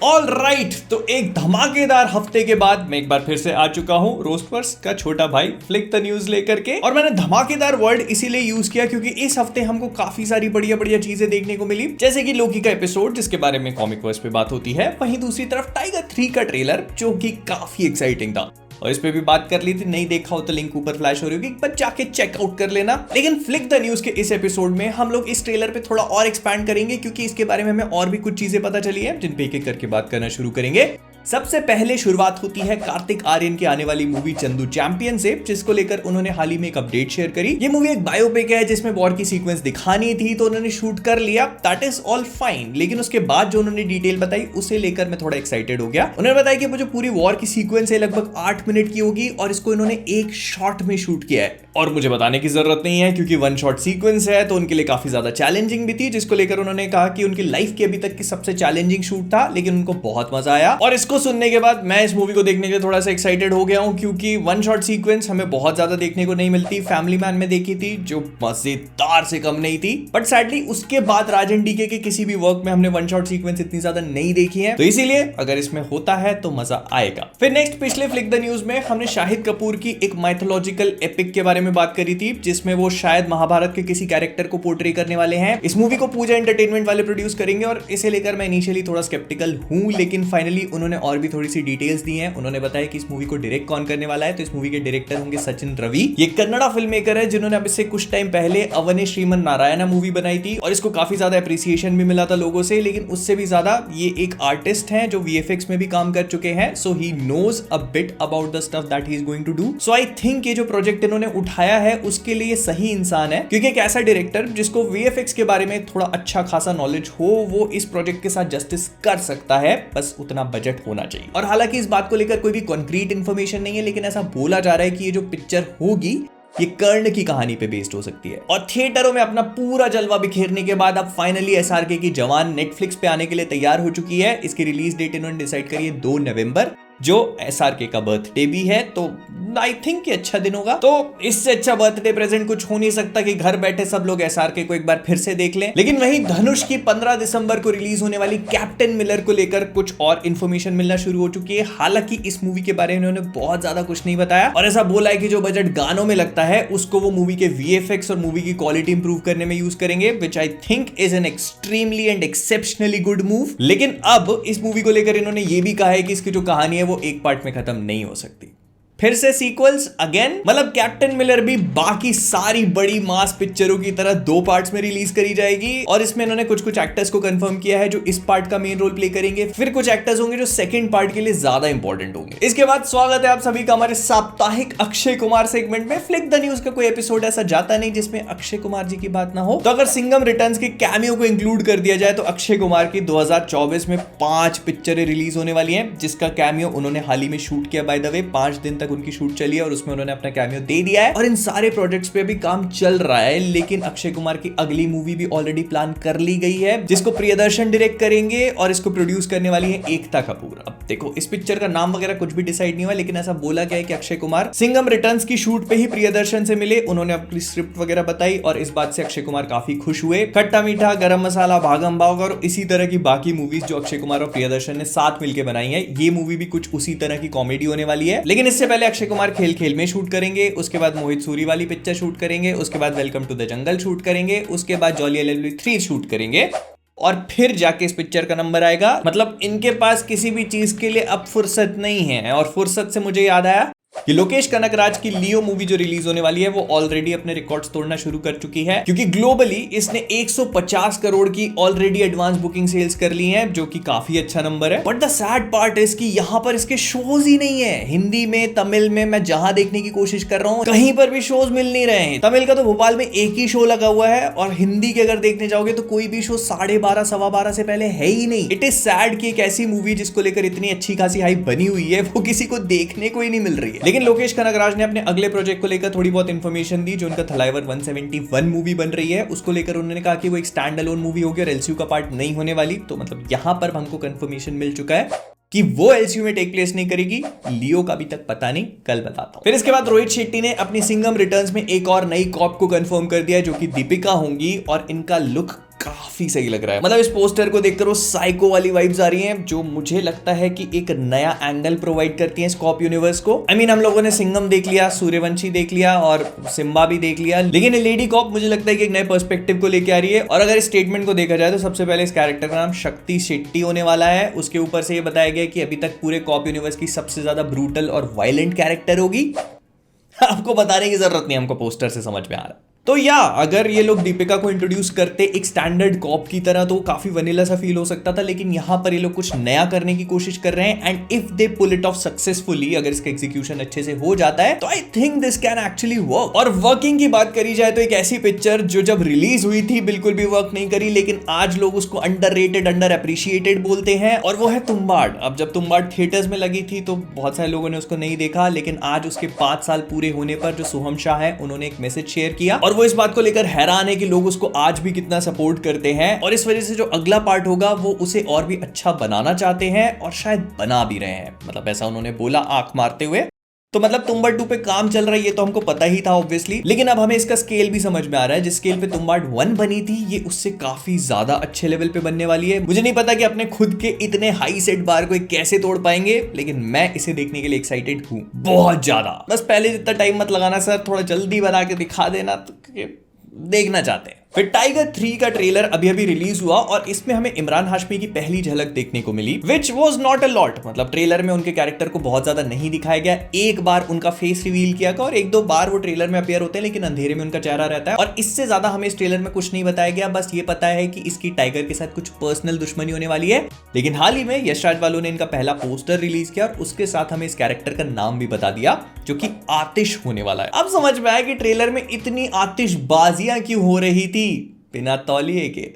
All right, तो एक धमाकेदार हफ्ते के बाद मैं एक बार फिर से आ चुका हूं रोस्टवर्स का छोटा भाई फ्लिक द न्यूज लेकर के। और मैंने धमाकेदार वर्ड इसीलिए यूज किया क्योंकि इस हफ्ते हमको काफी सारी बढ़िया बढ़िया चीजें देखने को मिली, जैसे कि लोकी का एपिसोड जिसके बारे में कॉमिक वर्स पे बात होती है, वहीं दूसरी तरफ टाइगर 3 का ट्रेलर जो कि काफी एक्साइटिंग था और इस पे भी बात कर ली थी। नहीं देखा हो तो लिंक ऊपर फ्लैश हो रही होगी, बस जाके चेकआउट कर लेना। लेकिन फ्लिक द न्यूज के इस एपिसोड में हम लोग इस ट्रेलर पे थोड़ा और एक्सपैंड करेंगे क्योंकि इसके बारे में हमें और भी कुछ चीजें पता चली है जिन पे एक एक करके बात करना शुरू करेंगे। सबसे पहले शुरुआत होती है कार्तिक आर्यन की आने वाली मूवी चंदू चैंपियन से, जिसको लेकर उन्होंने हाल ही में एक अपडेट शेयर करी। ये मूवी एक बायोपिक है जिसमें वॉर की सीक्वेंस दिखानी थी तो उन्होंने शूट कर लिया, दैट इज ऑल फाइन। लेकिन उसके बाद जो उन्होंने डिटेल बताई उसे लेकर मैं थोड़ा एक्साइटेड हो गया। उन्होंने बताया कि वो जो पूरी वॉर की सीक्वेंस है लगभग 8 मिनट की होगी और इसको इन्होंने एक शॉट में शूट किया है। और मुझे बताने की जरूरत नहीं है क्योंकि वन शॉट सीक्वेंस है तो उनके लिए काफी ज्यादा चैलेंजिंग भी थी, जिसको लेकर उन्होंने कहा कि उनकी लाइफ की अभी तक की सबसे चैलेंजिंग शूट था, लेकिन उनको बहुत मजा आया। और इसको सुनने के बाद मैं इस मूवी को देखने के लिए थोड़ा सा एक्साइटेड हो गया हूं क्योंकि वन शॉट सीक्वेंस हमें बहुत ज्यादा देखने को नहीं मिलती। फैमिली मैन में देखी थी जो मजेदार से कम नहीं थी, बट सैडली उसके बाद राजन डीके के किसी भी वर्क में हमने वन शॉट सीक्वेंस इतनी ज्यादा नहीं देखी है, तो इसीलिए अगर इसमें होता है तो मजा आएगा। फिर नेक्स्ट पिछले फ्लिक द न्यूज में हमने शाहिद कपूर की एक माइथोलॉजिकल एपिक के बारे में बात करी थी जिसमें वो शायद महाभारत के किसी कैरेक्टर को पोर्ट्रे करने वाले हैं। इस मूवी को पूजा एंटरटेनमेंट वाले प्रोड्यूस करेंगे और इसे लेकर मैं इनिशियली थोड़ा स्केप्टिकल हूं, लेकिन फाइनली उन्होंने और भी थोड़ी सी डिटेल्स दी हैं। उन्होंने बताया कि इस मूवी को डायरेक्ट कौन करने वाला है, तो इस मूवी के डायरेक्टर होंगे सचिन रवि। ये कन्नड़ा फिल्म मेकर है जिन्होंने अब इससे कुछ टाइम पहले अवने श्रीमन नारायण मूवी बनाई थी और इसको काफी ज्यादा एप्रिसिएशन भी मिला था लोगों से। लेकिन उससे भी ज्यादा ये एक आर्टिस्ट हैं जो वीएफएक्स में भी काम कर चुके हैं, so he knows a bit about the stuff that he is going to do. So I think ये जो प्रोजेक्ट इन्होंने उठाया है उसके लिए सही इंसान है, क्योंकि एक ऐसा डायरेक्टर जिसको वीएफएक्स के बारे में थोड़ा अच्छा खासा नॉलेज हो वो इस प्रोजेक्ट के साथ जस्टिस कर सकता है, बस उतना बजट होना चाहिए। और हालांकि इस बात को लेकर कोई भी कॉन्क्रीट इंफॉर्मेशन नहीं है, लेकिन ऐसा बोला जा रहा है कि ये जो पिक्चर होगी ये कर्ण की कहानी पे बेस्ड हो सकती है। और थिएटरों में अपना पूरा जलवा बिखेरने के बाद अब फाइनली एसआरके की जवान नेटफ्लिक्स पे आने के लिए तैयार हो चुकी है। इसकी रिलीज डेट इन्होंने डिसाइड करी है 2 नवंबर, जो एसआरके का बर्थडे भी है, तो आई थिंक ये अच्छा दिन होगा। तो इससे अच्छा बर्थडे प्रेजेंट कुछ हो नहीं सकता कि घर बैठे सब लोग एसआरके को एक बार फिर से देख लें। लेकिन वहीं धनुष की 15 दिसंबर को रिलीज होने वाली कैप्टन मिलर को लेकर कुछ और इन्फॉर्मेशन मिलना शुरू हो चुकी है। हालांकि इस मूवी के बारे में उन्होंने बहुत ज्यादा कुछ नहीं बताया और ऐसा बोला है कि जो बजट गानों में लगता है उसको वो मूवी के वीएफएक्स और मूवी की क्वालिटी इंप्रूव करने में यूज करेंगे, which I think is an extremely and exceptionally good move. लेकिन अब इस मूवी को लेकर इन्होंने ये भी कहा है कि इसकी जो कहानी है वो एक पार्ट में खत्म नहीं हो सकती। फिर से सीक्वल्स अगेन, मतलब कैप्टन मिलर भी बाकी सारी बड़ी मास पिक्चरों की तरह 2 पार्ट्स में रिलीज करी जाएगी और इसमें इन्होंने कुछ एक्टर्स को कंफर्म किया है जो इस पार्ट का मेन रोल प्ले करेंगे। फिर कुछ एक्टर्स होंगे जो सेकंड पार्ट के लिए ज्यादा इंपॉर्टेंट होंगे। इसके बाद स्वागत है आप सभी का हमारे साप्ताहिक अक्षय कुमार सेगमेंट में। फ्लिक द न्यूज का कोई एपिसोड ऐसा जाता नहीं जिसमें अक्षय कुमार जी की बात ना हो, तो अगर सिंघम रिटर्न्स के कैमियो को इंक्लूड कर दिया जाए तो अक्षय कुमार की 2024 में 5 पिक्चरें रिलीज होने वाली हैं, जिसका कैमियो उन्होंने हाल ही में शूट किया। बाय द वे 5 दिन तक उनकी शूट चली है और उसमें उन्होंने अपना कैमियो दे दिया है और इन सारे प्रोजेक्ट्स पे भी काम चल रहा है। लेकिन अक्षय कुमार की अगली मूवी भी ऑलरेडी प्लान कर ली गई है जिसको प्रियदर्शन डायरेक्ट करेंगे और इसको प्रोड्यूस करने वाली है एकता कपूर। अब देखो इस पिक्चर का नाम वगैरह कुछ भी डिसाइड नहीं हुआ, लेकिन ऐसा बोला गया है कि अक्षय कुमार सिंघम रिटर्न्स की शूट पे ही प्रियदर्शन से मिले, उन्होंने अपनी स्क्रिप्ट वगैरह बताई और इस बात से अक्षय कुमार काफी खुश हुए। खट्टा मीठा, गरम मसाला, भागम भाग और इसी तरह की बाकी मूवीज जो अक्षय कुमार और प्रियदर्शन ने साथ मिलकर बनाई है, ये मूवी भी कुछ उसी तरह की कॉमेडी होने वाली है। लेकिन इससे पहले अक्षय कुमार खेल खेल में शूट करेंगे, उसके बाद मोहित सूरी वाली पिक्चर शूट करेंगे, उसके बाद welcome to the jungle shoot करेंगे, उसके बाद जॉली एलएलबी 3 शूट करेंगे और फिर जाके इस पिक्चर का नंबर आएगा। मतलब इनके पास किसी भी चीज के लिए अब फुर्सत नहीं है। और फुर्सत से मुझे याद आया कि लोकेश कनगराज की लियो मूवी जो रिलीज होने वाली है वो ऑलरेडी अपने रिकॉर्ड्स तोड़ना शुरू कर चुकी है, क्योंकि ग्लोबली इसने 150 करोड़ की ऑलरेडी एडवांस बुकिंग सेल्स कर ली हैं, जो कि काफी अच्छा नंबर है। But the sad part is कि यहाँ पर इसके शोज ही नहीं है। हिंदी में, तमिल में मैं जहां देखने की कोशिश कर रहा हूँ कहीं पर भी शोज मिल नहीं रहे हैं। तमिल का तो भोपाल में एक ही शो लगा हुआ है और हिंदी के अगर देखने जाओगे तो कोई भी शो 12:30 12:15 से पहले है ही नहीं। इट इज सैड कि एक ऐसी मूवी जिसको लेकर इतनी अच्छी खासी हाइप बनी हुई है वो किसी को देखने को ही नहीं मिल रही है। लेकिन लोकेश कनगराज ने अपने अगले प्रोजेक्ट को लेकर थोड़ी बहुत इंफॉर्मेशन दी, जो उनका थलाइवर 171 मूवी बन रही है उसको लेकर उन्होंने कहा कि वो एक स्टैंड अलोन मूवी होगी और एलसीयू का पार्ट नहीं होने वाली। तो मतलब यहां पर हमको कंफर्मेशन मिल चुका है कि वो एलसीयू में टेक प्लेस नहीं करेगी। लियो का अभी तक पता नहीं, कल बताता हूं। फिर इसके बाद रोहित शेट्टी ने अपनी सिंघम रिटर्न्स में एक और नई कॉप को कंफर्म कर दिया जो कि दीपिका होंगी और इनका लुक काफी सही लग रहा है। मतलब इस पोस्टर को देखकर वो साइको वाली वाइब्स आ रही हैं, जो मुझे लगता है कि एक नया एंगल प्रोवाइड करती है स्कॉप यूनिवर्स को। आई मीन हम लोगों ने सिंघम देख लिया, सूर्यवंशी देख लिया और सिम्बा भी देख लिया, लेकिन लेडी कॉप मुझे लगता है कि एक नए पर्सपेक्टिव को लेके आ रही है। और अगर इस स्टेटमेंट को देखा जाए तो सबसे पहले इस कैरेक्टर का नाम शक्ति शेट्टी होने वाला है। उसके ऊपर से ये बताया गया कि अभी तक पूरे कॉप यूनिवर्स की सबसे ज्यादा ब्रूटल और वायलेंट कैरेक्टर होगी। आपको बताने की जरूरत नहीं, हमको पोस्टर से समझ में आ रहा है। तो या अगर ये लोग दीपिका को इंट्रोड्यूस करते एक स्टैंडर्ड कॉप की तरह तो काफी वनीला सा फील हो सकता था, लेकिन यहां पर ये लोग कुछ नया करने की कोशिश कर रहे हैं। And if they pull it off successfully, अगर इसका एग्जीक्यूशन अच्छे से हो जाता है तो I think this can actually work. और वर्किंग की बात करी जाए तो एक ऐसी पिक्चर जो जब रिलीज हुई थी बिल्कुल भी वर्क नहीं करी, लेकिन आज लोग उसको अंडररेटेड, अंडर एप्रिशिएटेड बोलते हैं, और वो है तुम्बाड़। अब जब तुम्बाड़ थिएटर्स में लगी थी तो बहुत सारे लोगों ने उसको नहीं देखा, लेकिन आज उसके 5 साल पूरे होने पर जो सोहम शाह है उन्होंने एक मैसेज शेयर किया, और वो इस बात को लेकर हैरान है कि लोग उसको आज भी कितना सपोर्ट करते हैं। और इस वजह से जो अगला पार्ट होगा वो उसे और भी अच्छा बनाना चाहते हैं, और शायद बना भी रहे हैं। मतलब ऐसा उन्होंने बोला आंख मारते हुए। तो मतलब तुम्बाड़ 2 पे काम चल रहा है, ये तो हमको पता ही था ऑब्वियसली, लेकिन अब हमें इसका स्केल भी समझ में आ रहा है। जिस स्केल पे तुम्बाड़ 1 बनी थी, ये उससे काफी ज्यादा अच्छे लेवल पे बनने वाली है। मुझे नहीं पता कि अपने खुद के इतने हाई सेट बार को कैसे तोड़ पाएंगे, लेकिन मैं इसे देखने के लिए एक्साइटेड हूं बहुत ज्यादा। बस पहले जितना टाइम मत लगाना सर, थोड़ा जल्दी बना के दिखा देना, तो देखना चाहते हैं। फिर टाइगर 3 का ट्रेलर अभी अभी रिलीज हुआ, और इसमें हमें इमरान हाशमी की पहली झलक देखने को मिली, which was not a lot. मतलब ट्रेलर में उनके कैरेक्टर को बहुत ज्यादा नहीं दिखाया गया। एक बार उनका फेस रिवील किया गया, और 1-2 बार वो ट्रेलर में अपीयर होते हैं, लेकिन अंधेरे में उनका चेहरा रहता है। और इससे ज्यादा हमें इस ट्रेलर में कुछ नहीं बताया गया। बस ये पता है कि इसकी टाइगर के साथ कुछ पर्सनल दुश्मनी होने वाली है। लेकिन हाल ही में यश राज वालों ने इनका पहला पोस्टर रिलीज किया, और उसके साथ हमें इस कैरेक्टर का नाम भी बता दिया, जो कि आतिश होने वाला है। अब समझ में आया कि ट्रेलर में इतनी आतिशबाजियां क्यों हो रही थी बिना तौलिए के।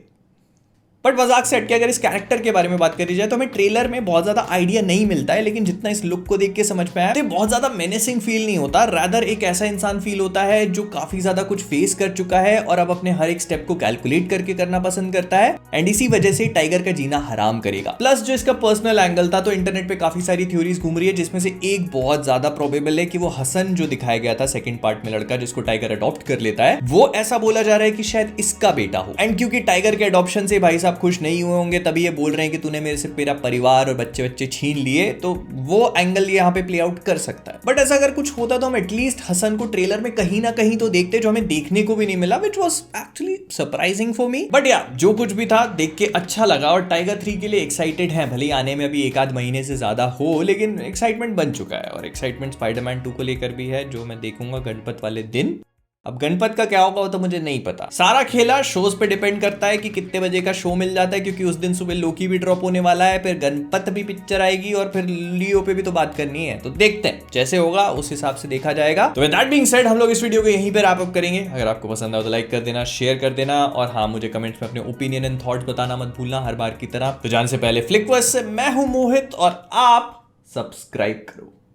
बट मजाक से हटके अगर इस कैरेक्टर के बारे में बात करी जाए तो हमें ट्रेलर में बहुत ज्यादा आइडिया नहीं मिलता है, लेकिन जितना इस लुक को देख के समझ में आया तो बहुत ज्यादा मेनेसिंग फील नहीं होता। रादर एक ऐसा इंसान फील होता है जो काफी ज्यादा कुछ फेस कर चुका है और अब अपने हर एक स्टेप को कैलकुलेट करके करना पसंद करता है, एंड इसी वजह से टाइगर का जीना हराम करेगा। प्लस जो इसका पर्सनल एंगल था, तो इंटरनेट पे काफी सारी थ्योरीज घूम रही है, जिसमें से एक बहुत ज्यादा प्रोबेबल है कि वो हसन जो दिखाया गया था सेकंड पार्ट में, लड़का जिसको टाइगर अडॉप्ट कर लेता है, वो ऐसा बोला जा रहा है कि शायद इसका बेटा हो। एंड क्योंकि टाइगर के अडॉप्शन से भाई साहब खुश नहीं हुए, तभी ये बोल रहे हैं कि तूने मेरे से मेरा परिवार और बच्चे बच्चे छीन लिए, तो वो एंगल यहाँ पे प्ले आउट कर सकता है। बट ऐसा अगर कुछ होता तो हम एटलीस्ट हसन को ट्रेलर में कहीं ना कहीं तो देखते, जो हमें देखने को भी नहीं मिला, which was actually surprising for me। But या जो कुछ भी था देख के अच्छा लगा, और टाइगर 3 के लिए एक्साइटेड हैं। भले आने में अभी 1-8 महीने से ज्यादा हो, लेकिन एक्साइटमेंट बन चुका है। और एक्साइटमेंट स्पाइडरमैन 2 को लेकर भी है, जो मैं देखूंगा गणपत वाले दिन। अब गणपत का क्या होगा वो तो मुझे नहीं पता। सारा खेला शोज पे डिपेंड करता है कि कितने बजे का शो मिल जाता है, क्योंकि उस दिन सुबह लोकी भी ड्रॉप होने वाला है, फिर गणपत भी पिक्चर आएगी, और फिर लियो पे भी तो बात करनी है। तो देखते हैं जैसे होगा उस हिसाब से देखा जाएगा। तो विद दैट बीइंग सेड, हम लोग इस वीडियो को यहीं पे रैप अप करेंगे। अगर आपको पसंद आए तो लाइक कर देना, शेयर कर देना, और हाँ, मुझे कमेंट्स में अपने ओपिनियन एंड थॉट्स बताना मत भूलना हर बार की तरह। तो जाने से पहले फ्लिकवर्स से मैं हूं मोहित, और आप सब्सक्राइब करो।